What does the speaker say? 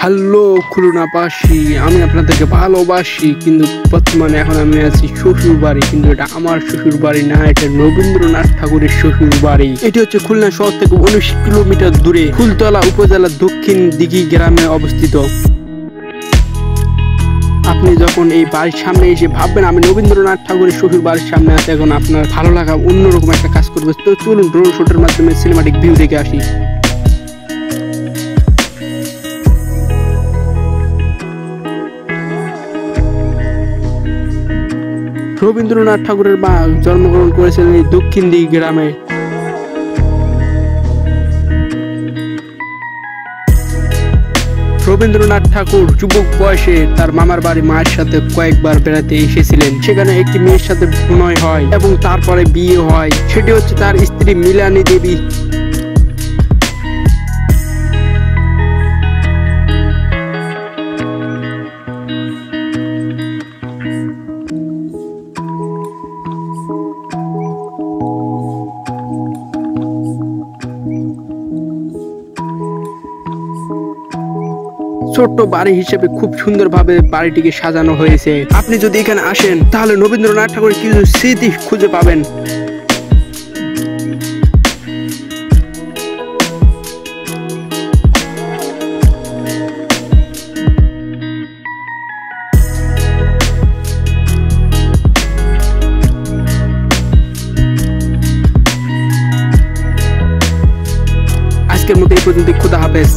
Hello খুলনাবাসী, আমি আপনাদেরকে ভালোবাসি, কিন্তু বর্তমানে এখন আমি আছি শ্বশুর বাড়ি। কিন্তু এটা আমার শ্বশুর বাড়ি না, এটা রবীন্দ্রনাথ ঠাকুরের শ্বশুর বাড়ি। এটি হচ্ছে খুলনা শহর থেকে 19 কিলোমিটার দূরে ফুলতলা উপজেলার দক্ষিণ দিঘি গ্রামে অবস্থিত। আপনি যখন এই বাড়ির সামনে এসে ভাববেন আমি রবীন্দ্রনাথ ঠাকুরের শ্বশুর বাড়ির সামনে আছে, এখন আপনার ভালো লাগা অন্যরকম একটা কাজ করবে। তো চলুন ড্রোন শুটের মাধ্যমে সিনেমাটিক ভিউ দেখে আসি। রবীন্দ্রনাথ ঠাকুরের মা জন্মগ্রহণ করেছিলেন এই দক্ষিণ দিঘি গ্রামে। রবীন্দ্রনাথ ঠাকুর যুবক বয়সে তার মামার বাড়ি মায়ের সাথে কয়েকবার বেড়াতে এসেছিলেন। সেখানে একটি মেয়ের সাথে প্রণয় হয় এবং তারপরে বিয়ে হয়। সেটি হচ্ছে তার স্ত্রী মিলানী দেবী। ছোট্ট বাড়ি হিসেবে খুব সুন্দরভাবে বাড়িটিকে সাজানো হয়েছে। আপনি যদি এখানে আসেন তাহলে রবীন্দ্রনাথ ঠাকুরের কিছু স্মৃতি খুঁজে পাবেন। আজকের মতো এই পর্যন্ত, খুদা হাফেজ।